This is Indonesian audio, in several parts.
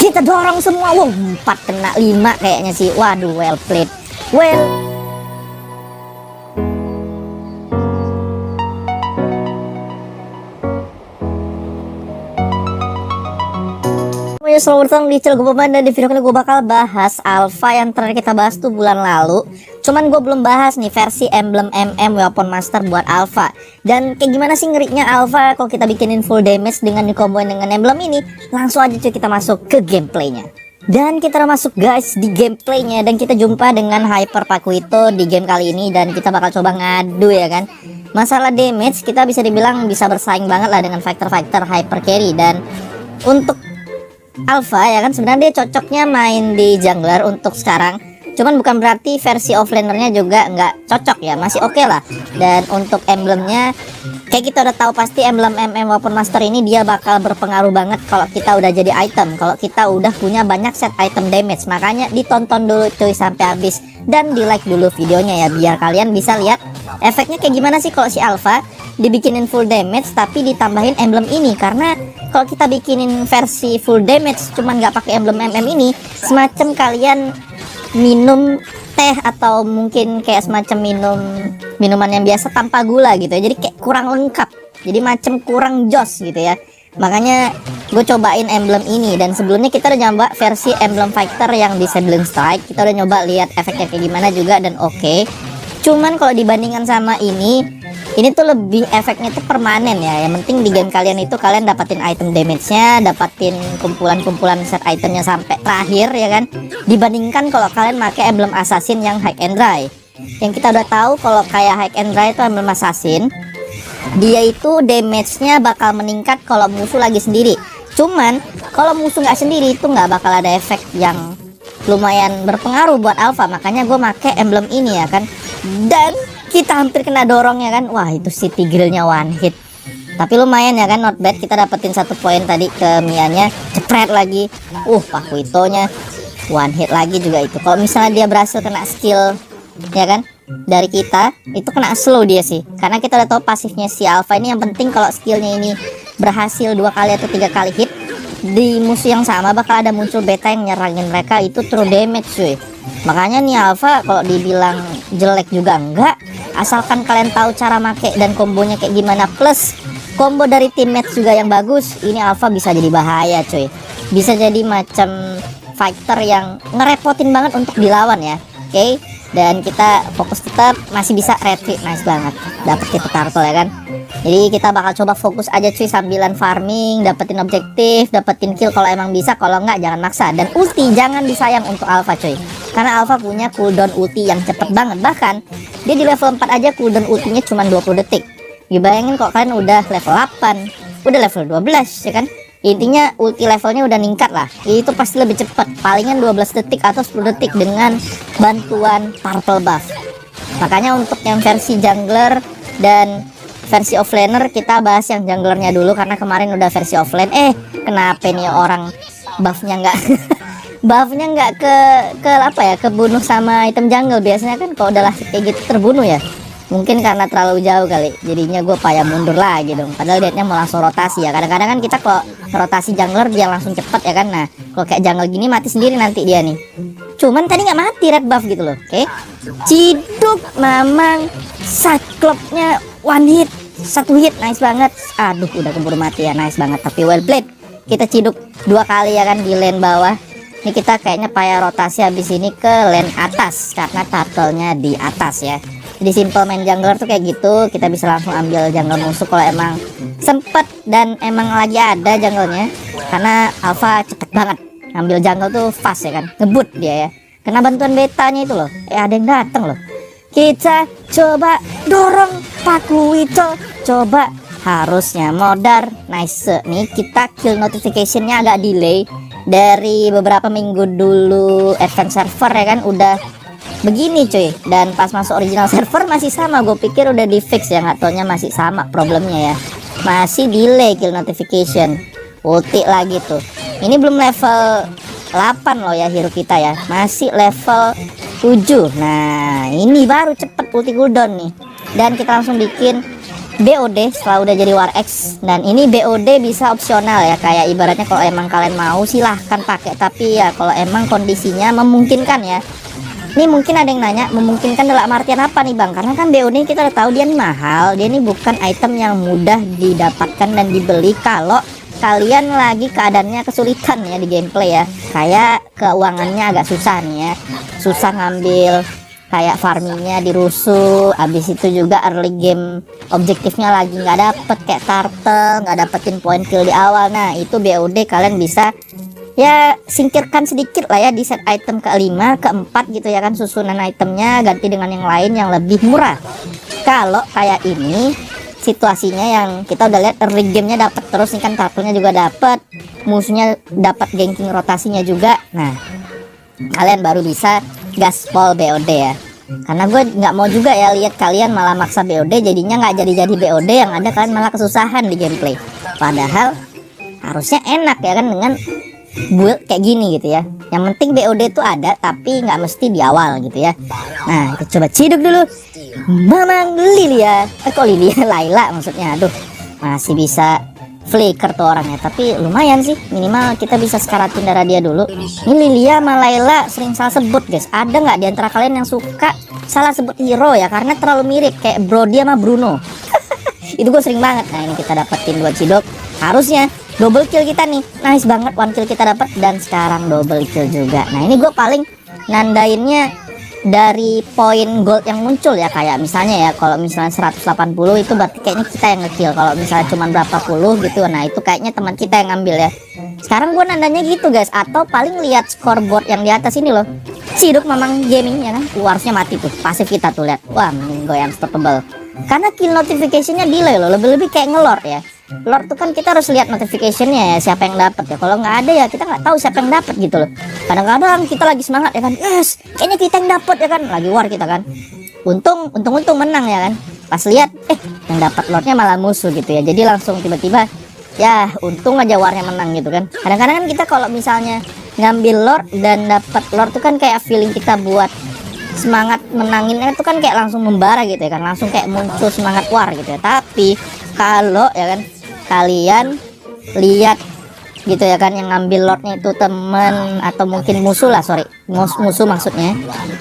Kita dorong semua. Wow, 4 kena 5 kayaknya sih. Waduh, well played. Well, selamat datang di channel gue Boban, dan di video kali gue bakal bahas alpha yang terakhir kita bahas tuh bulan lalu. Cuman gue belum bahas nih versi emblem MM Weapon Master buat alpha. Dan kayak gimana sih ngerinya alpha kalau kita bikinin full damage dengan dikomboin dengan emblem ini. Langsung aja cuy kita masuk ke gameplaynya. Dan kita udah masuk guys di gameplaynya, dan kita jumpa dengan Hyper Pakuito di game kali ini. Dan kita bakal coba ngadu ya kan. Masalah damage kita bisa dibilang bisa bersaing banget lah dengan fighter-fighter hyper carry. Dan untuk alpha ya kan sebenarnya dia cocoknya main di jungler untuk sekarang. Cuman bukan berarti versi offlanernya juga nggak cocok ya, masih oke lah. Dan untuk emblemnya kayak kita udah tahu pasti emblem MM Weapon Master ini dia bakal berpengaruh banget kalau kita udah jadi item, kalau kita udah punya banyak set item damage. Makanya ditonton dulu cuy sampai habis dan di like dulu videonya ya, biar kalian bisa lihat efeknya kayak gimana sih kalau si alpha dibikinin full damage tapi ditambahin emblem ini. Karena kalau kita bikinin versi full damage cuman nggak pakai emblem MM ini, semacam kalian minum teh atau mungkin kayak semacam minuman yang biasa tanpa gula gitu ya. Jadi kayak kurang lengkap, jadi macam kurang jos gitu ya. Makanya gue cobain emblem ini. Dan sebelumnya kita udah nyoba versi emblem fighter yang disabling strike. Kita udah nyoba lihat efeknya kayak gimana juga dan oke. Cuman kalau dibandingkan sama ini tuh lebih efeknya tuh permanen ya. Yang penting di game kalian itu kalian dapatin item damage-nya, dapatin kumpulan-kumpulan set itemnya sampai terakhir ya kan. Dibandingkan kalau kalian pakai emblem assassin yang high and dry. Yang kita udah tahu kalau kayak high and dry itu emblem assassin, dia itu damage-nya bakal meningkat kalau musuh lagi sendiri. Cuman kalau musuh nggak sendiri itu nggak bakal ada efek yang lumayan berpengaruh buat alpha. Makanya gue pakai emblem ini ya kan. Dan kita hampir kena dorong ya kan. Wah, itu si Tigrealnya one hit. Tapi lumayan ya kan, not bad. Kita dapetin 1 poin tadi ke Mianya. Cepret lagi. Pakuitonya one hit lagi juga itu. Kalau misalnya dia berhasil kena skill ya kan dari kita, itu kena slow dia sih. Karena kita udah tahu pasifnya si alpha ini yang penting kalau skillnya ini berhasil 2 kali atau 3 kali hit di musuh yang sama, bakal ada muncul beta yang nyerangin mereka. Itu true damage cuy. Makanya nih alpha kalau dibilang jelek juga enggak, asalkan kalian tahu cara make dan kombonya kayak gimana, plus combo dari teammates juga yang bagus. Ini alpha bisa jadi bahaya cuy, bisa jadi macam fighter yang ngerepotin banget untuk dilawan ya. Oke, dan kita fokus tetap masih bisa retreat. Nice banget dapet itu turtle ya kan. Jadi kita bakal coba fokus aja cuy sambilan farming, dapetin objektif, dapetin kill kalau emang bisa. Kalau enggak jangan maksa. Dan ulti jangan disayang untuk alpha cuy, karena alpha punya cooldown ulti yang cepet banget. Bahkan dia di level 4 aja cooldown ultinya cuma 20 detik. Dibayangin kok kalian udah level 8, udah level 12 ya kan. Intinya ulti levelnya udah ningkat lah. Itu pasti lebih cepat, palingan 12 detik atau 10 detik dengan bantuan purple buff. Makanya untuk yang versi jungler dan versi offlaner, kita bahas yang junglernya dulu karena kemarin udah versi offlane. Kenapa nih orang buffnya nggak buffnya nggak ke apa ya, kebunuh sama item jungle. Biasanya kan kalau udah kayak gitu terbunuh ya. Mungkin karena terlalu jauh kali, jadinya gue payah mundur lagi dong. Padahal dietnya mau langsung rotasi ya. Kadang-kadang kan kita kalau rotasi jungler dia langsung cepet ya kan. Nah kalau kayak jungle gini mati sendiri nanti dia nih. Cuman tadi nggak mati red buff gitu loh. Oke, ciduk mamang, cyclopsnya one hit, 1 hit, nice banget. Aduh udah keburu mati ya, nice banget. Tapi well played, kita ciduk 2 kali ya kan di lane bawah. Ini kita kayaknya payah rotasi habis ini ke lane atas karena turtle-nya di atas ya. Jadi simple main jungler tuh kayak gitu. Kita bisa langsung ambil jungle musuh kalau emang sempet dan emang lagi ada jungle-nya. Karena alpha cepet banget ambil jungle tuh, fast ya kan, ngebut dia ya. Kena bantuan betanya itu loh. Ada yang datang loh. Kita coba dorong Pakuito. Coba, harusnya modar. Nice nih, kita kill notification-nya agak delay. Dari beberapa minggu dulu advance server ya kan udah begini cuy. Dan pas masuk original server masih sama. Gue pikir udah di fix ya, nggak taunya masih sama problemnya ya. Masih delay kill notification. Ulti lagi tuh. Ini belum level 8 loh ya hero kita ya, masih level 7. Nah ini baru cepet ulti cooldown nih. Dan kita langsung bikin BOD setelah udah jadi War X. Dan ini BOD bisa opsional ya, kayak ibaratnya kalau emang kalian mau silahkan pakai, tapi ya kalau emang kondisinya memungkinkan ya. Ini mungkin ada yang nanya, memungkinkan dalam artian apa nih Bang? Karena kan BOD kita udah tahu dia nih mahal, dia ini bukan item yang mudah didapatkan dan dibeli kalau kalian lagi keadaannya kesulitan ya di gameplay ya, kayak keuangannya agak susah nih ya, susah ngambil, kayak farmingnya dirusuh, habis itu juga early game objektifnya lagi nggak dapet, kayak turtle nggak dapetin point kill di awal. Nah itu BOD kalian bisa ya singkirkan sedikit lah ya di set item ke-5, ke-4 gitu ya kan, susunan itemnya ganti dengan yang lain yang lebih murah. Kalau kayak ini situasinya yang kita udah lihat early gamenya dapat terus nih kan, turtle-nya juga dapat, musuhnya dapat ganking rotasinya juga. Nah kalian baru bisa gaspol BOD ya, karena gue nggak mau juga ya lihat kalian malah maksa BOD jadinya nggak jadi BOD, yang ada kalian malah kesusahan di gameplay. Padahal harusnya enak ya kan dengan build kayak gini gitu ya. Yang penting BOD itu ada, tapi nggak mesti di awal gitu ya. Nah kita coba ciduk dulu Mamang Lilia, kok Lilia Laila maksudnya, aduh masih bisa flicker tuh orangnya, tapi lumayan sih, minimal kita bisa sekaratin darah dia dulu. Ini Lilia sama Laila sering salah sebut guys, ada nggak diantara kalian yang suka salah sebut hero ya, karena terlalu mirip kayak Brody sama Bruno. Itu gue sering banget. Nah ini kita dapetin 2 cidok, harusnya double kill kita nih, nice banget, 1 kill kita dapat dan sekarang double kill juga. Nah ini gue paling nandainnya dari poin gold yang muncul ya, kayak misalnya ya kalau misalnya 180 itu berarti kayaknya kita yang ngekill, kalau misalnya cuma berapa puluh gitu, nah itu kayaknya teman kita yang ngambil ya. Sekarang gue nandanya gitu guys, atau paling lihat scoreboard yang di atas ini loh, Ciduk Mamang Gaming ya kan, harusnya mati tuh pasif kita tuh, lihat, wah gue unstoppable karena kill notificationnya delay loh, lebih-lebih kayak ngelord ya. Lord tuh kan kita harus lihat notificationnya ya, siapa yang dapat ya. Kalau nggak ada ya kita nggak tahu siapa yang dapat gitu loh. Kadang-kadang kita lagi semangat ya kan, yes kayaknya kita yang dapat ya kan, lagi war kita kan, untung menang ya kan, pas lihat yang dapat Lordnya malah musuh gitu ya, jadi langsung tiba-tiba ya untung aja warnya menang gitu kan. Kadang-kadang kan kita kalau misalnya ngambil Lord dan dapat Lord tuh kan kayak feeling kita buat semangat menanginnya itu kan kayak langsung membara gitu ya kan, langsung kayak muncul semangat war gitu ya. Tapi kalau ya kan kalian lihat gitu ya kan, yang ngambil Lordnya itu temen atau mungkin musuh lah, sorry musuh maksudnya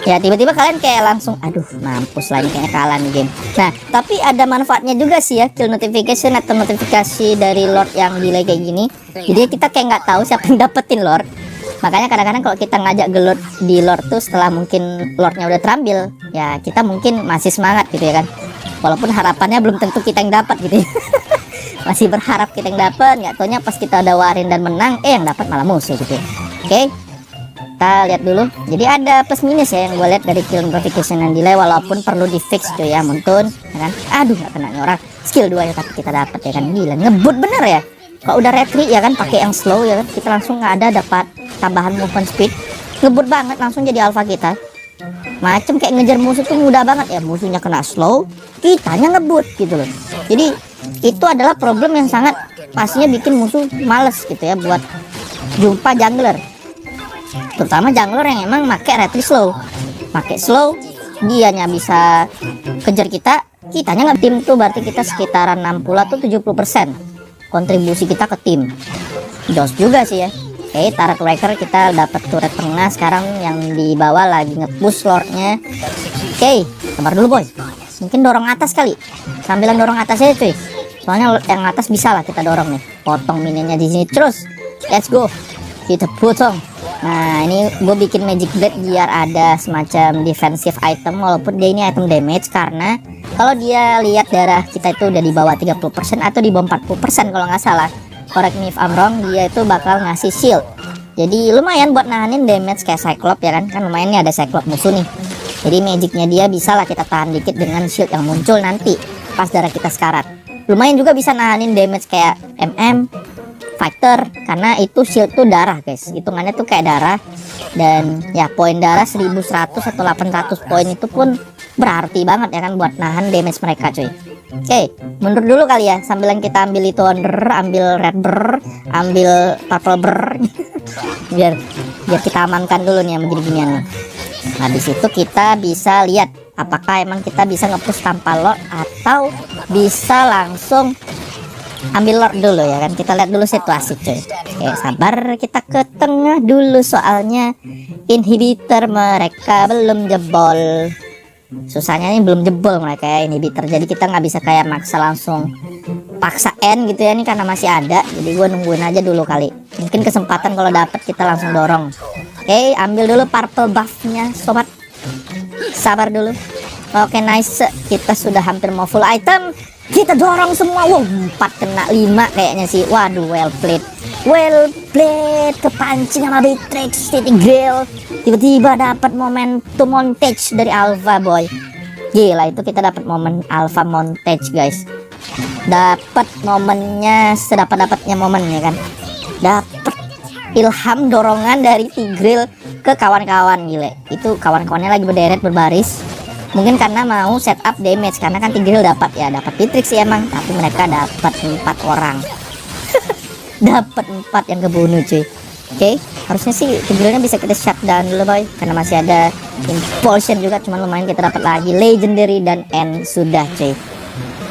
ya, tiba-tiba kalian kayak langsung aduh mampus lah ini kayaknya kalah nih game. Nah tapi ada manfaatnya juga sih ya, kill notification atau notifikasi dari Lord yang delay kayak gini, jadi kita kayak nggak tahu siapa yang dapetin Lord. Makanya kadang-kadang kalau kita ngajak gelut di Lord tuh setelah mungkin Lordnya udah terambil ya, kita mungkin masih semangat gitu ya kan, walaupun harapannya belum tentu kita yang dapat gitu ya. Masih berharap kita yang dapat, nggak taunya pas kita udah warin dan menang yang dapat malah musuh gitu. Oke, kita lihat dulu. Jadi ada plus minus ya yang gue lihat dari kill notification yang delay, walaupun perlu di fix cuy ya Muntun ya kan. Aduh nggak kena nih orang, skill 2 ya tapi kita dapat ya kan, gila ngebut bener ya. Kalau udah retreat ya kan pakai yang slow ya kan, kita langsung nggak ada dapat tambahan movement speed, ngebut banget, langsung jadi alpha kita. Macem kayak ngejar musuh tuh mudah banget ya, musuhnya kena slow, kitanya ngebut gitu loh. Jadi itu adalah problem yang sangat pastinya bikin musuh males gitu ya buat jumpa jungler, terutama jungler yang emang make retreat slow, pakai slow dianya bisa kejar kita, kitanya nge-tim tuh berarti kita sekitaran 60 atau 70% kontribusi kita ke tim. Jos juga sih ya. Oke, turret tracker kita dapat turret tengah sekarang, yang di bawah lagi nge-push Lordnya. Oke, sabar dulu boy, mungkin dorong atas kali, sambilan dorong atas aja cuy, soalnya yang atas bisa lah kita dorong nih, potong minionnya di sini terus. Let's go, kita potong. Nah ini gue bikin magic blade biar ada semacam defensive item, walaupun dia ini item damage, karena kalau dia lihat darah kita itu udah di bawah 30% atau di bawah 40% kalau nggak salah, correct me if I'm wrong, dia itu bakal ngasih shield. Jadi lumayan buat nahanin damage kayak Cyclops ya kan, lumayan nih ada Cyclops musuh nih. Jadi magicnya dia bisa lah kita tahan dikit dengan shield yang muncul nanti pas darah kita sekarat. Lumayan juga bisa nahanin damage kayak MM, Fighter, karena itu shield tuh darah guys, hitungannya tuh kayak darah. Dan ya poin darah 1100 atau 800 poin itu pun berarti banget ya kan buat nahan damage mereka cuy. Oke, mundur dulu kali ya, sambilan kita ambil itu ambil red ber, ambil purple ber. biar kita amankan dulu nih yang begini-beginian nih. Habis itu kita bisa lihat apakah emang kita bisa nge-push tanpa lord atau bisa langsung ambil lord dulu ya kan. Kita lihat dulu situasi cuy. Oke sabar, kita ke tengah dulu soalnya inhibitor mereka belum jebol. Susahnya ini belum jebol mereka ya inhibitor, jadi kita nggak bisa kayak maksa langsung paksa N gitu ya, ini karena masih ada, jadi gue nungguin aja dulu kali, mungkin kesempatan kalau dapat kita langsung dorong. Oke, ambil dulu purple buffnya sobat, sabar dulu. Oke nice, kita sudah hampir mau full item, kita dorong semua. Wow 4 kena 5 kayaknya sih. Waduh, well played, kepancing sama Beatrix titik grill, tiba-tiba dapat momentum montage dari Alpha boy. Gila, itu kita dapat momen Alpha montage guys, dapat momennya sedapat-dapatnya momen ya kan, dapat ilham dorongan dari Tigreal ke kawan-kawan. Gile, itu kawan-kawannya lagi berderet berbaris, mungkin karena mau setup damage, karena kan Tigreal dapat Beatrix sih emang, tapi mereka dapat 4 orang. Dapat 4 yang kebunuh cuy. Oke, harusnya sih Tigrealnya bisa kita shutdown dulu boy, karena masih ada impulsion juga, cuman lumayan kita dapat lagi legendary dan N sudah cuy.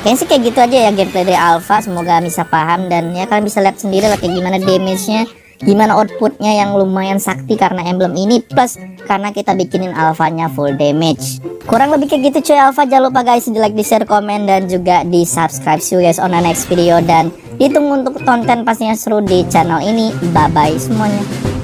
Kayaknya sih kayak gitu aja ya gameplay dari Alpha, semoga bisa paham dan ya kalian bisa lihat sendiri lah kayak gimana damage-nya, gimana outputnya yang lumayan sakti karena emblem ini, plus karena kita bikinin alfanya full damage. Kurang lebih kayak gitu cuy Alpha. Jangan lupa guys di like, di share, komen, dan juga di subscribe. See you guys on the next video dan ditunggu untuk konten pastinya seru di channel ini. Bye bye semuanya.